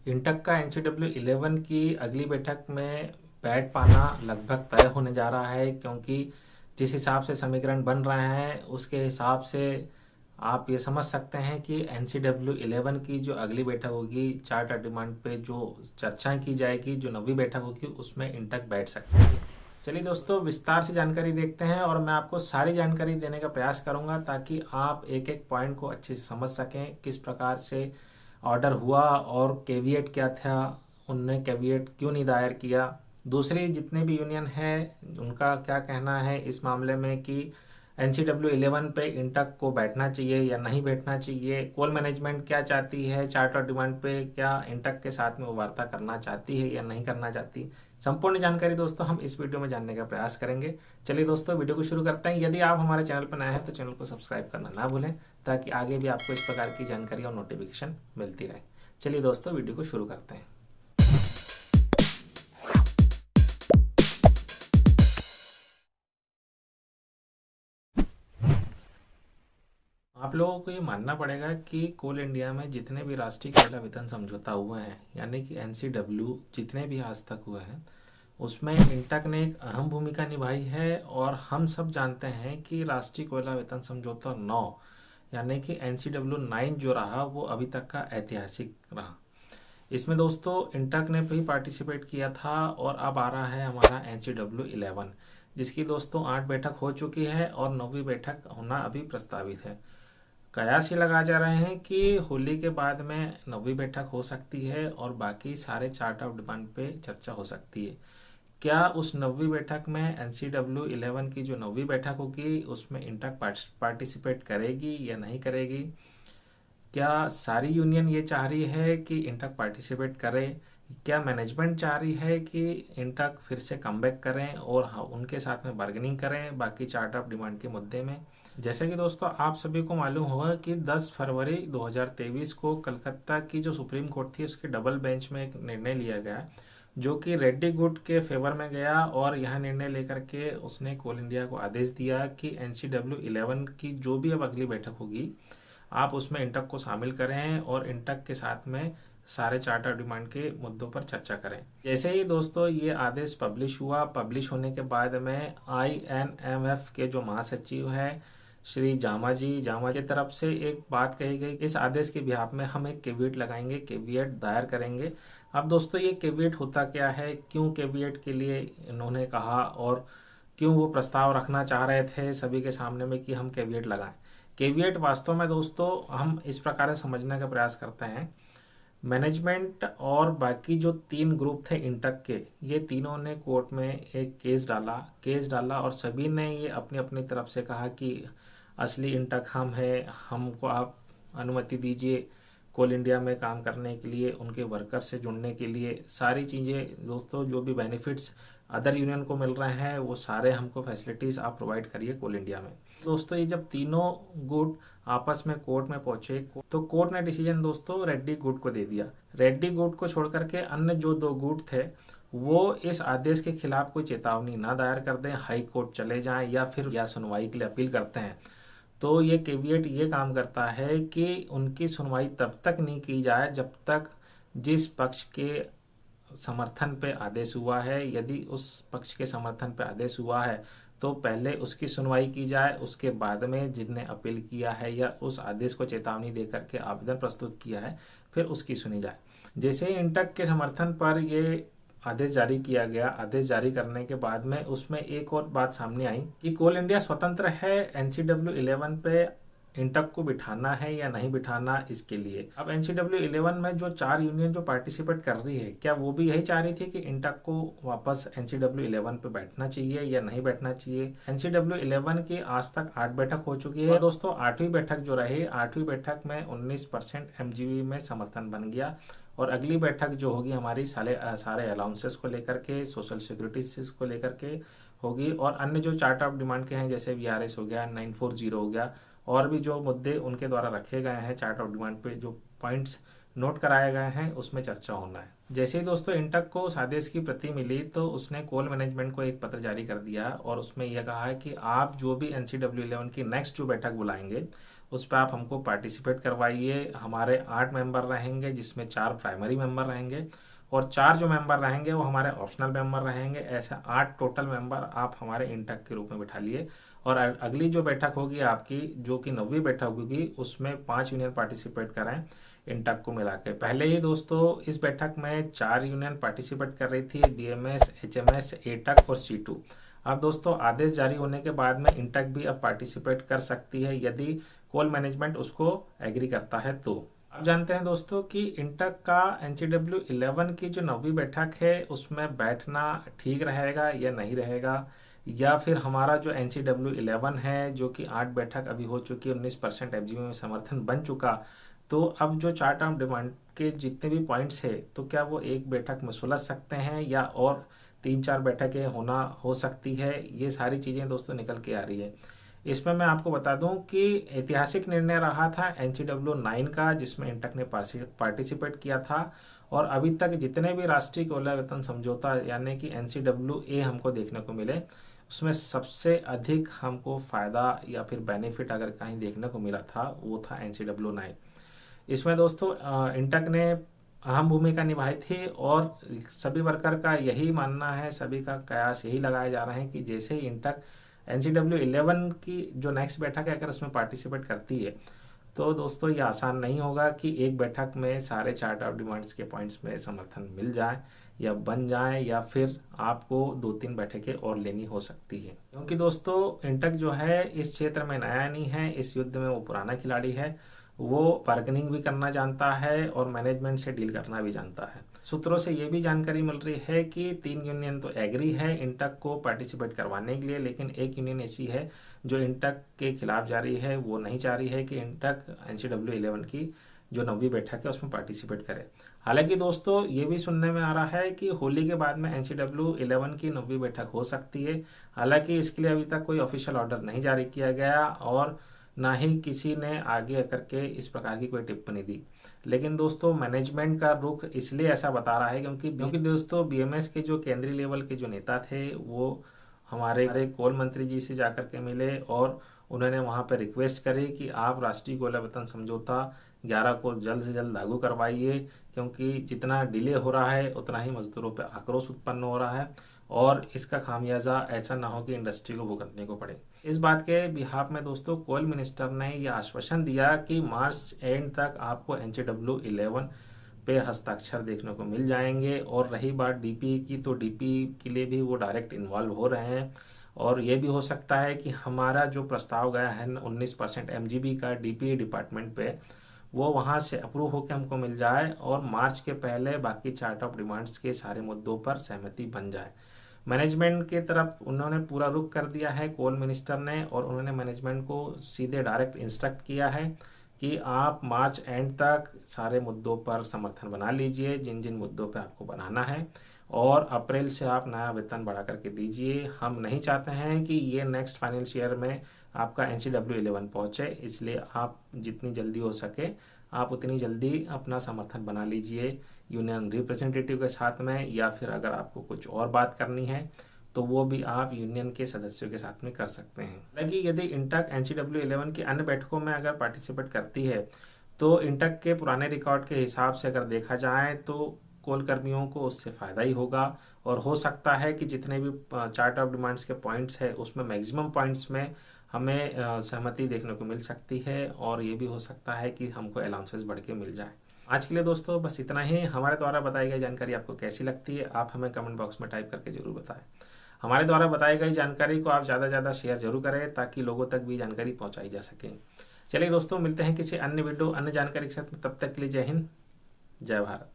इंटक का NCW11 की अगली बैठक में बैठ पाना लगभग तय होने जा रहा है, क्योंकि जिस हिसाब से समीकरण बन रहे हैं उसके हिसाब से आप ये समझ सकते हैं कि NCW11 की जो अगली बैठक होगी, चार्ट ऑफ डिमांड पे जो चर्चाएं की जाएगी, जो नवी बैठक होगी उसमें इंटक बैठ सकती है। चलिए दोस्तों, विस्तार से जानकारी देखते हैं और मैं आपको सारी जानकारी देने का प्रयास करूंगा ताकि आप एक एक पॉइंट को अच्छे से समझ सकें, किस प्रकार से ऑर्डर हुआ और कैविएट क्या था, उनने कैविएट क्यों नहीं दायर किया, दूसरी जितने भी यूनियन है उनका क्या कहना है इस मामले में कि NCW11 पे इंटक को बैठना चाहिए या नहीं बैठना चाहिए, कोल मैनेजमेंट क्या चाहती है, चार्ट और डिमांड पे क्या इंटक के साथ में वो वार्ता करना चाहती है या नहीं करना चाहती। संपूर्ण जानकारी दोस्तों हम इस वीडियो में जानने का प्रयास करेंगे। चलिए दोस्तों, वीडियो को शुरू करते हैं। यदि आप हमारे चैनल पर नए हैं तो चैनल को सब्सक्राइब करना ना भूलें, ताकि आगे भी आपको इस प्रकार की जानकारी और नोटिफिकेशन मिलती रहे। चलिए दोस्तों, वीडियो को शुरू करते हैं। आप लोगों को ये मानना पड़ेगा कि कोल इंडिया में जितने भी राष्ट्रीय कोयला वेतन समझौता हुए हैं, यानी कि NCW जितने भी आज तक हुए हैं, उसमें इंटक ने एक अहम भूमिका निभाई है। और हम सब जानते हैं कि राष्ट्रीय कोयला वेतन समझौता 9 यानी कि NCW9 जो रहा वो अभी तक का ऐतिहासिक रहा। इसमें दोस्तों इंटक ने भी पार्टिसिपेट किया था और अब आ रहा है हमारा NCW11, जिसकी दोस्तों 8 बैठक हो चुकी है और 9वीं बैठक होना अभी प्रस्तावित है। कयास ये लगा जा रहे हैं कि होली के बाद में 9वीं बैठक हो सकती है और बाकी सारे चार्ट ऑफ डिमांड पे चर्चा हो सकती है। क्या उस 9वीं बैठक में NCW11 की जो 9वीं बैठक होगी उसमें इंटक पार्टिसिपेट करेगी या नहीं करेगी? क्या सारी यूनियन ये चाह रही है कि इंटक पार्टिसिपेट करे? क्या मैनेजमेंट चाह रही है कि इंटक फिर से कमबैक करें और उनके साथ में बार्गेनिंग करें बाकी चार्ट ऑफ डिमांड के मुद्दे में? जैसे कि दोस्तों आप सभी को मालूम होगा कि 10 फरवरी 2023 को कलकत्ता की जो सुप्रीम कोर्ट थी उसके डबल बेंच में एक निर्णय लिया गया, जो कि रेड्डी गुट के फेवर में गया। और यह निर्णय लेकर के उसने कोल इंडिया को आदेश दिया कि NCW11 की जो भी अब अगली बैठक होगी आप उसमें इंटक को शामिल करें और इंटक के साथ में सारे चार्टर डिमांड के मुद्दों पर चर्चा करें। जैसे ही दोस्तों ये आदेश पब्लिश हुआ, पब्लिश होने के बाद में INMF के जो महासचिव है श्री जामा की तरफ से एक बात कही गई, इस आदेश के बिहाफ में हम एक कैविएट लगाएंगे, कैविएट दायर करेंगे। अब दोस्तों ये कैविएट होता क्या है, क्यों कैविएट के लिए इन्होंने कहा और क्यों वो प्रस्ताव रखना चाह रहे थे सभी के सामने में कि हम कैविएट लगाएं? कैविएट वास्तव में दोस्तों हम इस प्रकार से समझने का प्रयास करते हैं। मैनेजमेंट और बाकी जो 3 ग्रुप थे इंटक के, ये तीनों ने कोर्ट में एक केस डाला और सभी ने ये अपनी अपनी तरफ से कहा कि असली इंटक हम है, हमको आप अनुमति दीजिए कोल इंडिया में काम करने के लिए, उनके वर्कर से जुड़ने के लिए। सारी चीज़ें दोस्तों जो भी बेनिफिट्स अदर यूनियन को मिल रहे हैं वो सारे हमको फैसिलिटीज़ आप प्रोवाइड करिए कोल इंडिया में। दोस्तों ये जब तीनों गुट आपस में कोर्ट में पहुंचे तो कोर्ट ने डिसीजन दोस्तों रेड्डी गुट को दे दिया। रेड्डी गुट को छोड़ करके अन्य जो 2 गुट थे वो इस आदेश के खिलाफ कोई चेतावनी ना दायर कर दें, हाई कोर्ट चले जाएं या फिर या सुनवाई के लिए अपील करते हैं। तो ये कैविएट ये काम करता है कि उनकी सुनवाई तब तक नहीं की जाए जब तक जिस पक्ष के समर्थन पे आदेश हुआ है, यदि उस पक्ष के समर्थन पे आदेश हुआ है तो पहले उसकी सुनवाई की जाए, उसके बाद में जिनने अपील किया है या उस आदेश को चेतावनी देकर के आवेदन प्रस्तुत किया है फिर उसकी सुनी जाए। जैसे ही इंटक के समर्थन पर ये आदेश जारी किया गया, आदेश जारी करने के बाद में उसमें एक और बात सामने आई कि कोल इंडिया स्वतंत्र है NCW11 पे इंटक को बिठाना है या नहीं बिठाना इसके लिए। अब NCW11 में जो 4 यूनियन जो पार्टिसिपेट कर रही है, क्या वो भी यही चाह रही थी कि इंटक को वापस NCW11 पे बैठना चाहिए या नहीं बैठना चाहिए? NCW11 की आज तक 8 बैठक हो चुकी है दोस्तों। 8वीं बैठक जो रही, 8वीं बैठक में 19% MGV में समर्थन बन गया और अगली बैठक जो होगी हमारी सारे अलाउंसेस को लेकर के, सोशल सिक्योरिटी को लेकर के होगी और अन्य जो चार्ट ऑफ डिमांड के हैं जैसे VRS हो गया, 940 हो गया और भी जो मुद्दे उनके द्वारा रखे गए हैं चार्ट ऑफ डिमांड पे, जो पॉइंट्स नोट कराए गए हैं उसमें चर्चा होना है। जैसे ही दोस्तों इंटक को उस आदेश की प्रति मिली तो उसने कोल मैनेजमेंट को एक पत्र जारी कर दिया और उसमें यह कहा है कि आप जो भी NCW11 की नेक्स्ट जो बैठक बुलाएंगे उस पर आप हमको पार्टिसिपेट करवाइए। हमारे 8 मेंबर रहेंगे, जिसमें 4 प्राइमरी मेंबर रहेंगे और 4 जो मेंबर रहेंगे वो हमारे ऑप्शनल मेंबर रहेंगे। ऐसे 8 टोटल मेंबर आप हमारे इंटक के रूप में बिठा लिए। और अगली जो बैठक होगी आपकी, जो कि 9वीं बैठक होगी, उसमें 5 यूनियन पार्टिसिपेट करें इंटक को मिला के। पहले ही दोस्तों इस बैठक में 4 यूनियन पार्टिसिपेट कर रही थी, बीएमएस, एचएमएस, एटक और C2। अब दोस्तों आदेश जारी होने के बाद में इंटक भी अब पार्टिसिपेट कर सकती है यदि कोल मैनेजमेंट उसको एग्री करता है तो। अब जानते हैं दोस्तों कि इंटक का NCW11 की जो 9वीं बैठक है उसमें बैठना ठीक रहेगा या नहीं रहेगा, या फिर हमारा जो NCW11 है जो कि 8 बैठक अभी हो चुकी है, 19% FGB में समर्थन बन चुका, तो अब जो चार्ट ऑफ डिमांड के जितने भी पॉइंट्स है तो क्या वो एक बैठक में सुलझ सकते हैं या और 3-4 बैठकें हो सकती है। ये सारी चीज़ें दोस्तों निकल के आ रही है। इसमें मैं आपको बता दूं कि ऐतिहासिक निर्णय रहा था NCW9 का, जिसमें इंटक ने पार्टिसिपेट किया था। और अभी तक जितने भी राष्ट्रीय कोयला वेतन समझौता यानी कि NCWA हमको देखने को मिले, उसमें सबसे अधिक हमको फ़ायदा या फिर बेनिफिट अगर कहीं देखने को मिला था वो था NCW9। इसमें दोस्तों इंटक ने अहम भूमिका निभाई थी और सभी वर्कर का यही मानना है, सभी का कयास यही लगाए जा रहे हैं कि जैसे ही इंटक NCW11 की जो नेक्स्ट बैठक है अगर उसमें पार्टिसिपेट करती है तो दोस्तों ये आसान नहीं होगा कि एक बैठक में सारे चार्ट ऑफ डिमांड्स के पॉइंट्स में समर्थन मिल जाए या बन जाए, या फिर आपको 2-3 बैठकें और लेनी हो सकती है। क्योंकि दोस्तों इंटक जो है इस क्षेत्र में नया नहीं है, इस युद्ध में वो पुराना खिलाड़ी है। वो बार्गेनिंग भी करना जानता है और मैनेजमेंट से डील करना भी जानता है। सूत्रों से ये भी जानकारी मिल रही है कि 3 यूनियन तो एग्री है इंटक को पार्टिसिपेट करवाने के लिए, लेकिन एक यूनियन ऐसी है जो इंटक के खिलाफ जा रही है। वो नहीं चाह रही है कि इंटक NCW11 की जो 9वीं बैठक है उसमें पार्टिसिपेट करे। हालांकि दोस्तों ये भी सुनने में आ रहा है कि होली के बाद में NCW11 की 9वीं बैठक हो सकती है। हालांकि इसके लिए अभी तक कोई ऑफिशियल ऑर्डर नहीं जारी किया गया और ना ही किसी ने आगे करके इस प्रकार की कोई टिप्पणी दी। लेकिन दोस्तों मैनेजमेंट का रुख इसलिए ऐसा बता रहा है क्योंकि दोस्तों बीएमएस के जो केंद्रीय लेवल के जो नेता थे वो हमारे कोल मंत्री जी से जाकर के मिले और उन्होंने वहां पर रिक्वेस्ट करी कि आप राष्ट्रीय कोयला वेतन समझौता 11 को जल्द से जल्द लागू करवाइए, क्योंकि जितना डिले हो रहा है उतना ही मजदूरों पर आक्रोश उत्पन्न हो रहा है और इसका खामियाजा ऐसा ना हो कि इंडस्ट्री को भुगतने को पड़े। इस बात के बिहाफ में दोस्तों कोल मिनिस्टर ने यह आश्वासन दिया कि मार्च एंड तक आपको NCW11 पे हस्ताक्षर देखने को मिल जाएंगे। और रही बात डीपी की, तो डीपी के लिए भी वो डायरेक्ट इन्वॉल्व हो रहे हैं और ये भी हो सकता है कि हमारा जो प्रस्ताव गया है 19% MGB का डीपी डिपार्टमेंट पे, वो वहाँ से अप्रूव होकर हमको मिल जाए और मार्च के पहले बाकी चार्ट ऑफ डिमांड्स के सारे मुद्दों पर सहमति बन जाए। मैनेजमेंट की तरफ उन्होंने पूरा रुख कर दिया है कोल मिनिस्टर ने, और उन्होंने मैनेजमेंट को सीधे डायरेक्ट इंस्ट्रक्ट किया है कि आप मार्च एंड तक सारे मुद्दों पर समर्थन बना लीजिए जिन जिन मुद्दों पर आपको बनाना है, और अप्रैल से आप नया वेतन बढ़ा करके दीजिए। हम नहीं चाहते हैं कि ये नेक्स्ट फाइनेंशियल ईयर में आपका NCW11 पहुंचे, इसलिए आप जितनी जल्दी हो सके आप उतनी जल्दी अपना समर्थन बना लीजिए यूनियन रिप्रेजेंटेटिव के साथ में, या फिर अगर आपको कुछ और बात करनी है तो वो भी आप यूनियन के सदस्यों के साथ में कर सकते हैं। हालांकि यदि इंटक NCW11 की अन्य बैठकों में अगर पार्टिसिपेट करती है तो इंटक के पुराने रिकॉर्ड के हिसाब से अगर देखा जाए तो कोल कर्मियों को उससे फ़ायदा ही होगा, और हो सकता है कि जितने भी चार्ट ऑफ डिमांड्स के पॉइंट्स है उसमें मैक्सिमम पॉइंट्स में हमें सहमति देखने को मिल सकती है, और ये भी हो सकता है कि हमको अलाउंसेस बढ़ के मिल जाए। आज के लिए दोस्तों बस इतना ही। हमारे द्वारा बताई गई जानकारी आपको कैसी लगती है आप हमें कमेंट बॉक्स में टाइप करके जरूर बताएं। हमारे द्वारा बताई गई जानकारी को आप ज़्यादा से ज़्यादा शेयर जरूर करें ताकि लोगों तक भी जानकारी पहुंचाई जा सके। चलिए दोस्तों, मिलते हैं किसी अन्य वीडियो अन्य जानकारी के साथ। तब तक के लिए जय हिंद, जय भारत।